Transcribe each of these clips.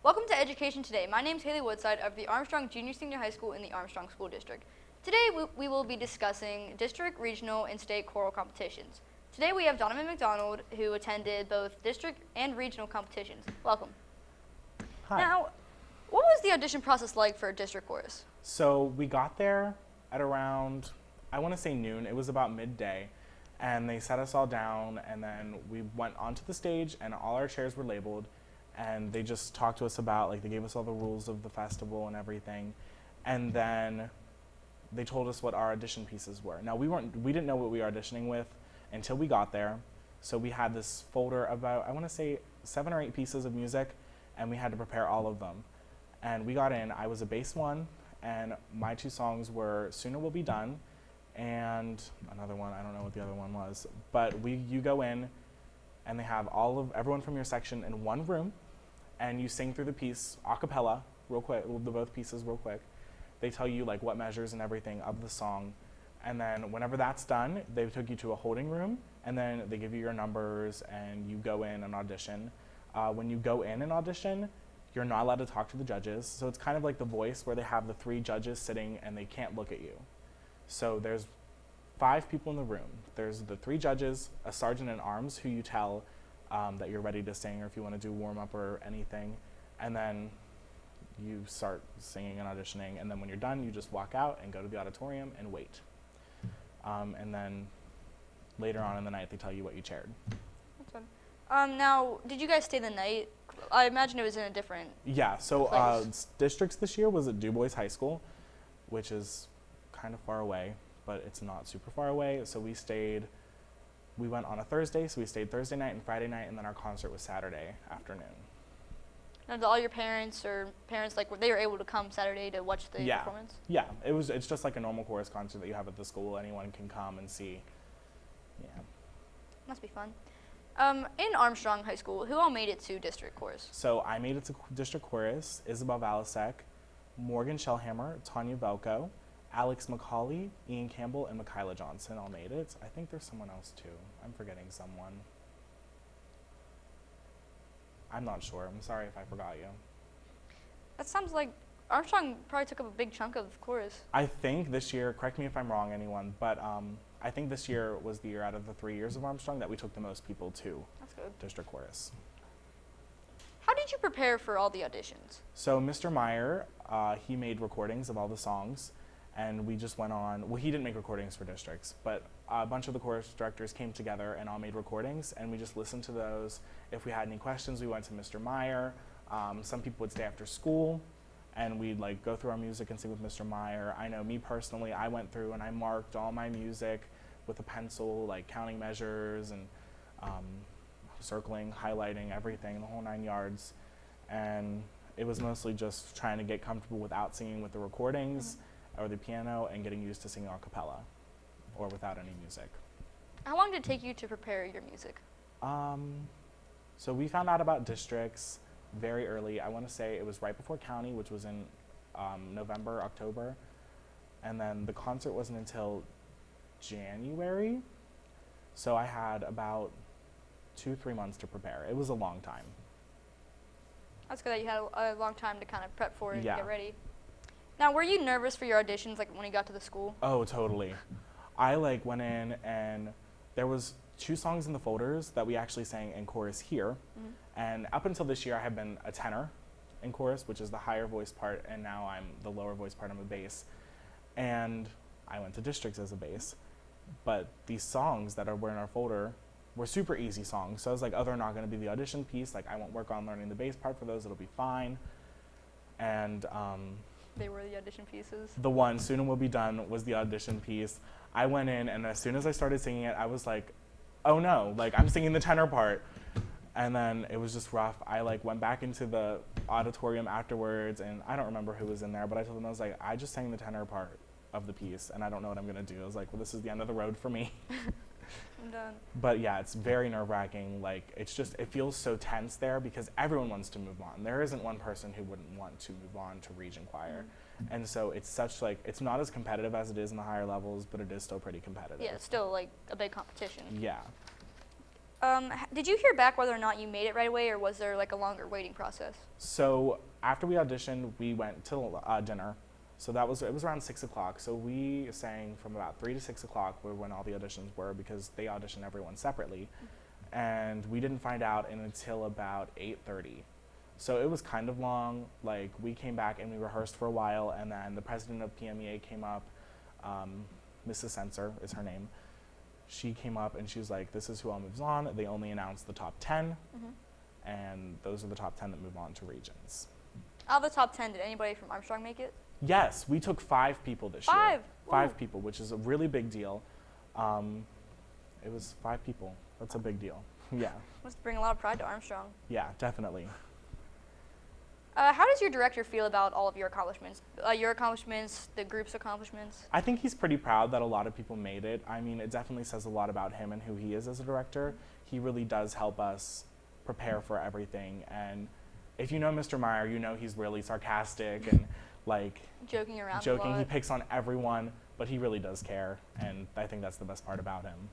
Welcome to Education Today. My name is Haley Woodside of the Armstrong Junior Senior High School in the Armstrong School District. Today we will be discussing district, regional, and state choral competitions. Today we have Donovan McDonald, who attended both district and regional competitions. Welcome. Hi. Now, what was the audition process like for a district chorus? So we got there at around, I want to say noon. It was about midday. And they set us all down, and then we went onto the stage, and all our chairs were labeled. And they just talked to us about, like, they gave us all the rules of the festival and everything. And then they told us what our audition pieces were. Now, we didn't know what we were auditioning with until we got there. So we had this folder about, I want to say 7 or 8 pieces of music, and we had to prepare all of them. And we got in, I was a bass 1, and my 2 songs were Sooner Will Be Done, and another one, I don't know what the other one was. But you go in, and they have everyone from your section in one room, and you sing through the piece a cappella, real quick, both pieces real quick. They tell you like what measures and everything of the song, and then whenever that's done, they took you to a holding room, and then they give you your numbers, and you go in and audition. When you go in and audition, you're not allowed to talk to the judges, so it's kind of like The Voice, where they have the 3 judges sitting and they can't look at you. So there's 5 people in the room. There's the 3 judges, a sergeant in arms who you tell that you're ready to sing, or if you want to do warm-up or anything, and then you start singing and auditioning, and then when you're done, you just walk out and go to the auditorium and wait. And then later on in the night, they tell you what you chaired. That's fun. Now, did you guys stay the night? I imagine it was in a different Yeah, so place. districts this year was at Du Bois High School, which is kind of far away, but it's not super far away. So we went on a Thursday, so we stayed Thursday night and Friday night, and then our concert was Saturday afternoon. Now, did all your parents like, they were able to come Saturday to watch the performance? Yeah, it's just like a normal chorus concert that you have at the school. Anyone can come and see. Yeah. Must be fun. In Armstrong High School, who all made it to district chorus? So I made it to district chorus. Isabelle Valasek, Morgan Shellhammer, Tanya Velko, Alex McCauley, Ian Campbell, and Michaela Johnson all made it. I think there's someone else too. I'm forgetting someone. I'm not sure. I'm sorry if I forgot you. That sounds like Armstrong probably took up a big chunk of chorus. I think this year, correct me if I'm wrong, anyone, but I think this year was the year out of the 3 years of Armstrong that we took the most people to That's good. district chorus. How did you prepare for all the auditions? So Mr. Meyer, he made recordings of all the songs, and we just went on, well, he didn't make recordings for districts, but a bunch of the chorus directors came together and all made recordings, and we just listened to those. If we had any questions, we went to Mr. Meyer. Some people would stay after school, and we'd like go through our music and sing with Mr. Meyer. I know me personally, I went through and I marked all my music with a pencil, like counting measures and circling, highlighting everything, the whole 9 yards. And it was mostly just trying to get comfortable without singing with the recordings or the piano and getting used to singing a cappella or without any music. How long did it take you to prepare your music? So we found out about districts very early. I want to say it was right before county, which was in November, October. And then the concert wasn't until January. So I had about 2-3 months to prepare. It was a long time. That's good that you had a long time to kind of prep for it and Yeah. get ready. Now, were you nervous for your auditions, like when you got to the school? Oh, totally. I went in, and there was 2 songs in the folders that we actually sang in chorus here. And up until this year, I have been a tenor in chorus, which is the higher voice part, and now I'm the lower voice part, I'm a bass. And I went to districts as a bass. But these songs that were in our folder were super easy songs. So I was like, oh, they're not gonna be the audition piece. Like, I won't work on learning the bass part for those, it'll be fine. And They were the audition pieces. the one, Sooner Will Be Done, was the audition piece. I went in, and as soon as I started singing it, I was like, oh no, like I'm singing the tenor part. And then it was just rough. I went back into the auditorium afterwards, and I don't remember who was in there, but I told them, I was like, I just sang the tenor part of the piece, and I don't know what I'm gonna do. I was like, well, this is the end of the road for me. I'm done. But yeah, it's very nerve-wracking. Like, it feels so tense there because everyone wants to move on. There isn't one person who wouldn't want to move on to region choir. And so it's such it's not as competitive as it is in the higher levels, but it is still pretty competitive. Yeah, it's still like a big competition. Yeah. Did you hear back whether or not you made it right away, or was there like a longer waiting process? So after we auditioned, we went to dinner. So it was around 6 o'clock. So we sang from about 3 to 6 o'clock when all the auditions were, because they auditioned everyone separately. And we didn't find out until about 8:30. So it was kind of long. Like, we came back and we rehearsed for a while, and then the president of PMEA came up, Mrs. Sensor is her name. She came up and she was like, this is who all moves on. They only announced the top 10, and those are the top 10 that move on to regions. Out of the top 10, did anybody from Armstrong make it? Yes, we took 5 people this year. 5? Five people, which is a really big deal. It was 5 people. That's a big deal. Yeah. Must bring a lot of pride to Armstrong. Yeah, definitely. How does your director feel about all of your accomplishments? The group's accomplishments? I think he's pretty proud that a lot of people made it. I mean, it definitely says a lot about him and who he is as a director. He really does help us prepare for everything. And if you know Mr. Meyer, you know he's really sarcastic and like joking around. He picks on everyone, but he really does care. And I think that's the best part about him.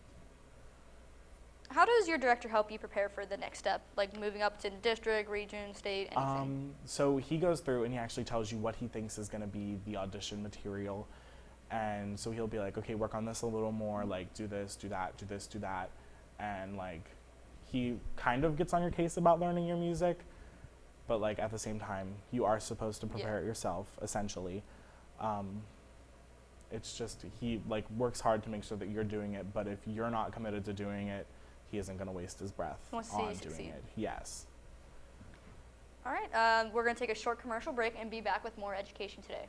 How does your director help you prepare for the next step, like moving up to district, region, state, anything? So he goes through and he actually tells you what he thinks is going to be the audition material. And so he'll be like, okay, work on this a little more, like do this, do that, do this, do that. And like, he kind of gets on your case about learning your music, but like at the same time, you are supposed to prepare it yourself, essentially. It's just, he like works hard to make sure that you're doing it, but if you're not committed to doing it, he isn't going to waste his breath on doing it. Yes. All right, we're going to take a short commercial break and be back with more education today.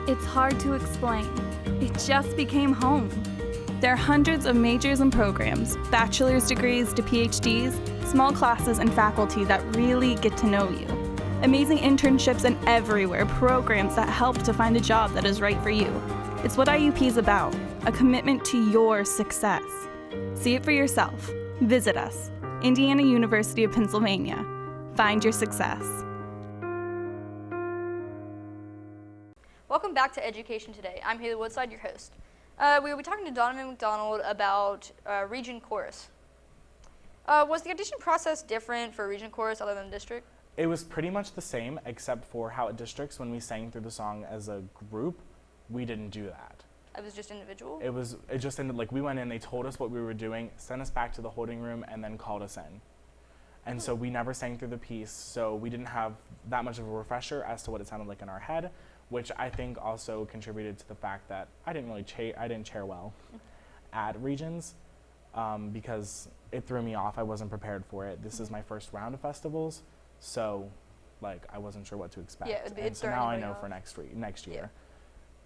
It's hard to explain. It just became home. There are hundreds of majors and programs, bachelor's degrees to PhDs, small classes and faculty that really get to know you. Amazing internships and everywhere programs that help to find a job that is right for you. It's what IUP is about, a commitment to your success. See it for yourself. Visit us, Indiana University of Pennsylvania. Find your success. Welcome back to Education Today. I'm Haley Woodside, your host. We will be talking to Donovan McDonald about Region Chorus. Was the audition process different for Region Chorus other than district? It was pretty much the same, except for how at districts, when we sang through the song as a group, we didn't do that. It was just individual? It just ended, like, we went in, they told us what we were doing, sent us back to the holding room, and then called us in. And so we never sang through the piece, so we didn't have that much of a refresher as to what it sounded like in our head, which I think also contributed to the fact that I didn't chair well at Regions, because it threw me off. I wasn't prepared for it. This is my first round of festivals, so like I wasn't sure what to expect. Yeah, and so now I know for next year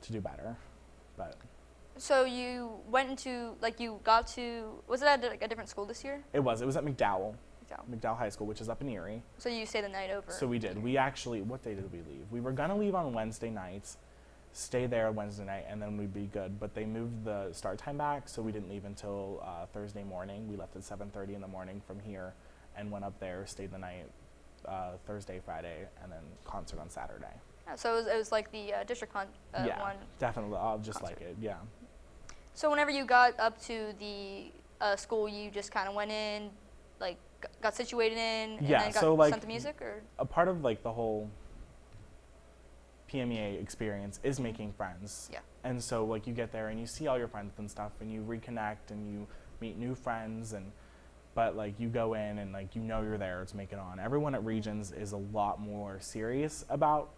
to do better. But so you went into, like, you got to, was it at a different school this year? It was at McDowell High School, which is up in Erie. So you stayed the night over? So we did. We actually, what day did we leave? We were gonna leave on Wednesday nights, stay there Wednesday night, and then we'd be good. But they moved the start time back, so we didn't leave until Thursday morning. We left at 7:30 in the morning from here and went up there, stayed the night Thursday, Friday, and then concert on Saturday. So it was like the district one. Definitely. I'll just concert. like it, yeah. So whenever you got up to the school, you just kind of went in, like got situated in, and then got sent the music, or? A part of like the whole PMEA experience is making friends. Yeah. And so like you get there and you see all your friends and stuff, and you reconnect and you meet new friends, but like you go in and like you know you're there to make it on. Everyone at Regions is a lot more serious about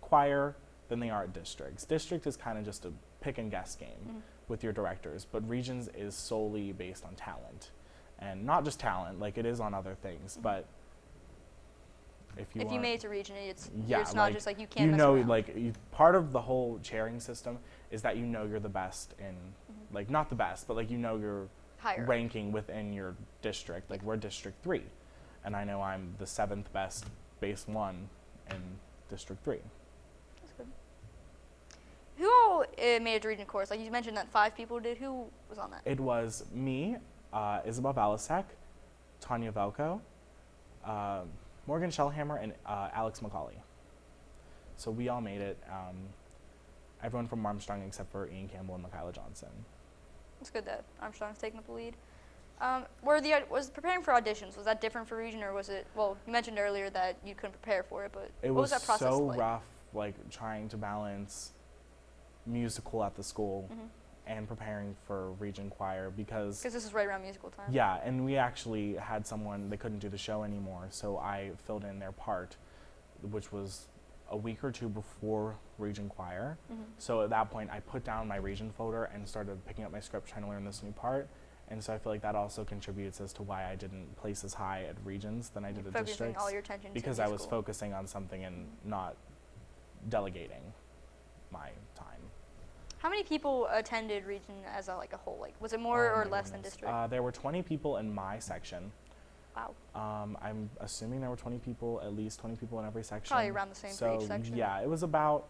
choir than they are at districts. District is kind of just a pick and guess game with your directors, but Regions is solely based on talent, and not just talent, like it is on other things. But if you made it to Region, it's not just like you can't. You know, like part of the whole chairing system is that you know you're the best in, like not the best, but like you know your ranking within your district. Like we're District 3, and I know I'm the 7th best base 1 in District 3. Who all made it to Region Chorus? Like you mentioned that 5 people did. Who was on that? It was me, Isabelle Balasek, Tanya Velko, Morgan Shellhammer, and Alex McCauley. So we all made it. Everyone from Armstrong except for Ian Campbell and Michaela Johnson. It's good that Armstrong's taking up the lead. Was preparing for auditions, was that different for region, or was it, well, you mentioned earlier that you couldn't prepare for it, but what was that process so like? rough, like trying to balance musical at the school and preparing for region choir because this is right around musical time. Yeah, and we actually had someone, they couldn't do the show anymore, so I filled in their part, which was a week or two before region choir. So at that point, I put down my region folder and started picking up my script, trying to learn this new part. And so I feel like that also contributes as to why I didn't place as high at regions than I did at districts. Focusing all your attention because to I was musical. focusing on something and not delegating my time. How many people attended region as a whole? Like, was it more or less than district? There were 20 people in my section. Wow. I'm assuming there were 20 people, at least 20 people in every section. Probably around the same for each section. Yeah, it was about,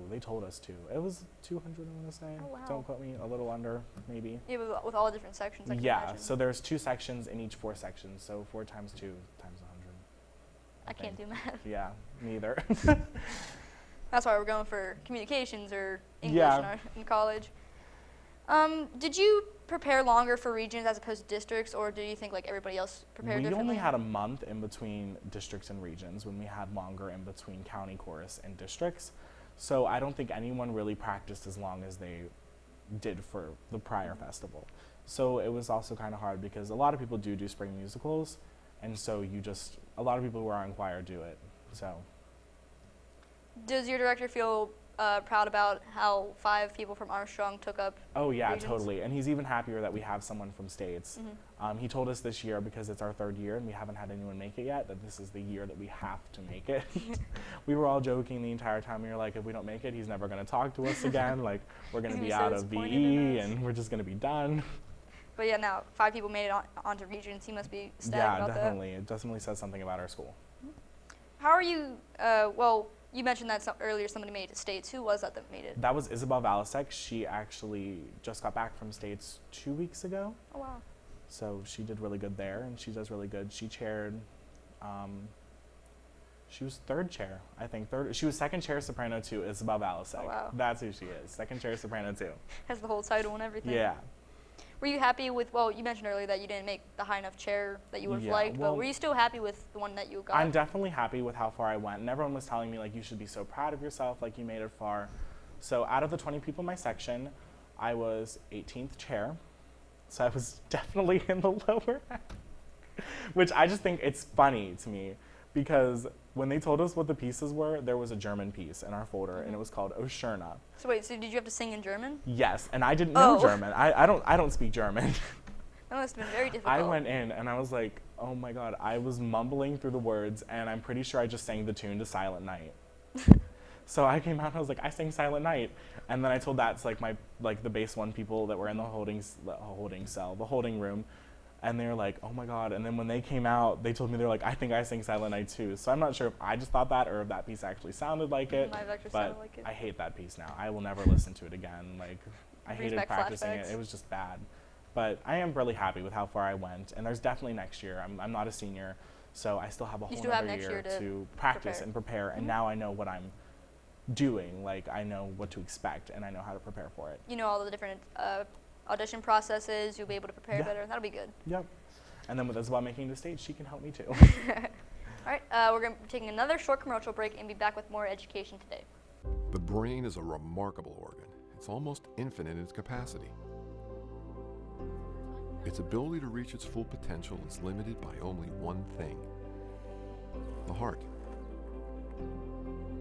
they told us to. It was 200, I want to say. Oh, wow. Don't quote me, a little under, maybe. Yeah, with all the different sections, I can Yeah, imagine. so there's 2 sections in each 4 sections, so 4 times 2 times 100. I can't do math. Yeah, me either. That's why we're going for communications or English Yeah. in college. Did you prepare longer for regions as opposed to districts, or do you think like everybody else prepared We differently? only had a month in between districts and regions when we had longer in between county chorus and districts. So I don't think anyone really practiced as long as they did for the prior festival. So it was also kind of hard because a lot of people do spring musicals, and so a lot of people who are on choir do it, so. Does your director feel proud about how 5 people from Armstrong took up Oh yeah, regions? totally, and he's even happier that we have someone from States. He told us this year, because it's our 3rd year and we haven't had anyone make it yet, that this is the year that we have to make it. We were all joking the entire time. We were like, if we don't make it, he's never going to talk to us again. Like, we're going to be so out of disappointed in VE us. and we're just going to be done. But yeah, now 5 people made it onto regions. He must be ecstatic Yeah, about definitely. It definitely says something about our school. that. How are you, well, you mentioned that earlier somebody made it to States. Who was that made it? That was Isabelle Valasek. She actually just got back from States 2 weeks ago. Oh, wow. So she did really good there, and she does really good. She chaired, she was 3rd chair, I think. She was 2nd chair soprano to Isabelle Valasek. Oh, wow. That's who she is, 2nd chair soprano too. Has the whole title and everything. Yeah. Were you happy with, well, you mentioned earlier that you didn't make the high enough chair that you would have Yeah, liked, well, but were you still happy with the one that you got? I'm definitely happy with how far I went, and everyone was telling me, like, you should be so proud of yourself, like, you made it far. So out of the 20 people in my section, I was 18th chair, so I was definitely in the lower half, which I just think it's funny to me, because when they told us what the pieces were, there was a German piece in our folder, and it was called Oschurna. So wait, so did you have to sing in German? Yes, and I didn't know Oh. German. I don't speak German. That must have been very difficult. I went in and I was like, oh my God, I was mumbling through the words, and I'm pretty sure I just sang the tune to Silent Night. So I came out and I was like, I sang Silent Night. And then I told that to the base 1 people that were in the holding room. And they were like, oh my God. And then when they came out, they told me, they're like, I think I sang Silent Night too. So I'm not sure if I just thought that or if that piece actually sounded like it. Might have actually But sounded like it. I hate that piece now. I will never listen to it again. Like, I Brings hated back practicing it. flashbacks. It was just bad. But I am really happy with how far I went. And there's definitely next year. I'm not a senior, so I still have a whole still have other next year year to practice prepare. and prepare. And now I know what I'm doing. Like, I know what to expect, and I know how to prepare for it. You know all the different audition processes. You'll be able to prepare Yeah. better. That'll be good. Yep. And then with Isabelle making the stage, she can help me too. All right, we're going to be taking another short commercial break and be back with more education today. The brain is a remarkable organ. It's almost infinite in its capacity. Its ability to reach its full potential is limited by only one thing: the heart.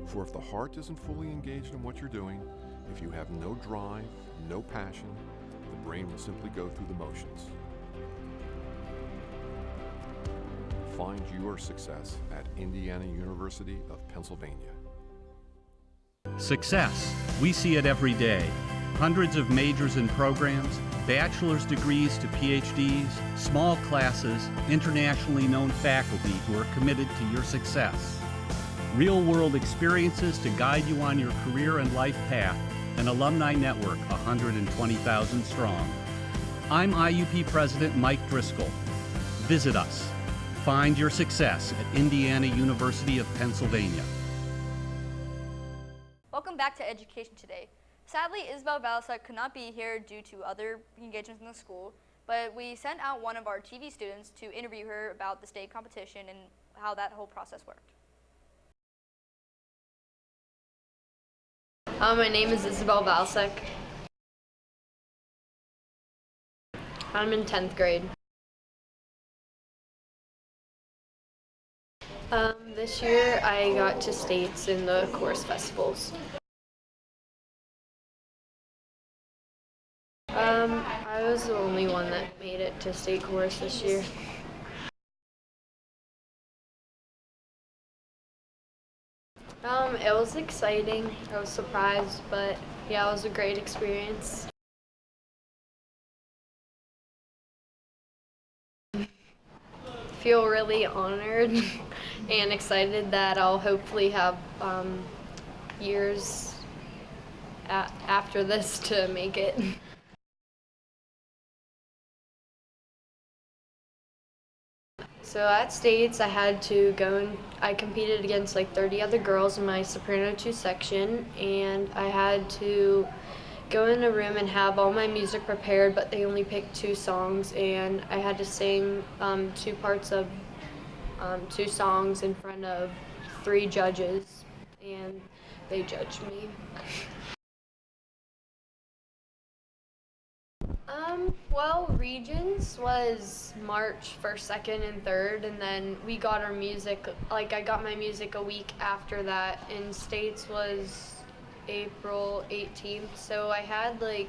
For if the heart isn't fully engaged in what you're doing, if you have no drive, no passion, the brain will simply go through the motions. Find your success at Indiana University of Pennsylvania. Success. We see it every day. Hundreds of majors and programs, bachelor's degrees to PhDs, small classes, internationally known faculty who are committed to your success. Real-world experiences to guide you on your career and life path. An alumni network 120,000 strong. I'm IUP President Mike Driscoll. Visit us. Find your success at Indiana University of Pennsylvania. Welcome back to Education Today. Sadly, Isabelle Valasek could not be here due to other engagements in the school, but we sent out one of our TV students to interview her about the state competition and how that whole process worked. My name is Isabelle. I'm in 10th grade. This year I got to states in the chorus festivals. I was the only one that made it to state chorus this year. It was exciting. I was surprised, but yeah, it was a great experience. Feel really honored and excited that I'll hopefully have years after this to make it. So at states, I had to go and I competed against like 30 other girls in my soprano 2 section, and I had to go in a room and have all my music prepared, but they only picked 2 songs, and I had to sing 2 parts of 2 songs in front of 3 judges, and they judged me. Well, regions was March 1st, 2nd, and 3rd, and then we got our music, like I got my music a week after that, and states was April 18th, so I had like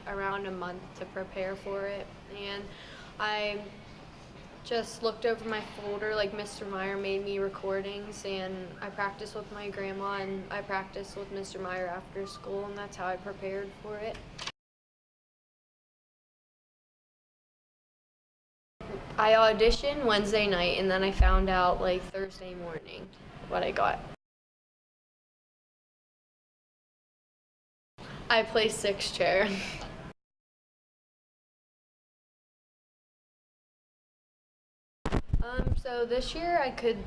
around a month to prepare for it, and I just looked over my folder, like Mr. Meyer made me recordings, and I practiced with my grandma, and I practiced with Mr. Meyer after school, and that's how I prepared for it. I auditioned Wednesday night, and then I found out like Thursday morning what I got. I placed 6th chair. So this year I could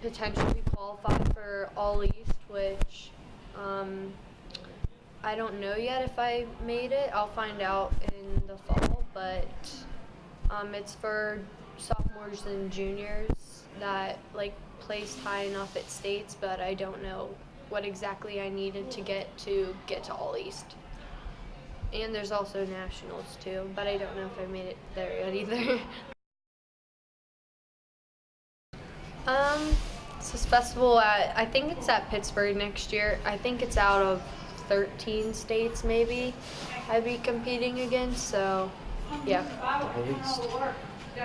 potentially qualify for All East, which I don't know yet if I made it. I'll find out in the fall, but it's for sophomores and juniors that like placed high enough at states, but I don't know what exactly I needed to get to All East. And there's also nationals too, but I don't know if I made it there yet either. It's this festival I think it's at Pittsburgh next year. I think it's out of 13 states maybe I'd be competing against, so yeah.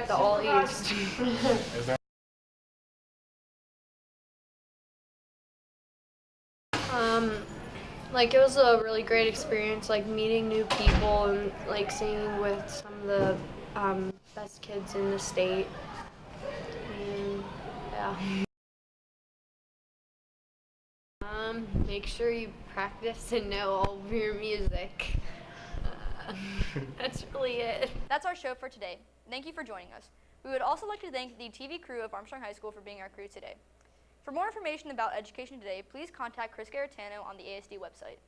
The All East. Is there Like it was a really great experience, like meeting new people and like singing with some of the best kids in the state. And yeah. Make sure you practice and know all of your music. That's really it. That's our show for today. Thank you for joining us. We would also like to thank the TV crew of Armstrong High School for being our crew today. For more information about education today, please contact Chris Garatano on the ASD website.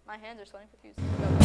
My hands are sweating profusely.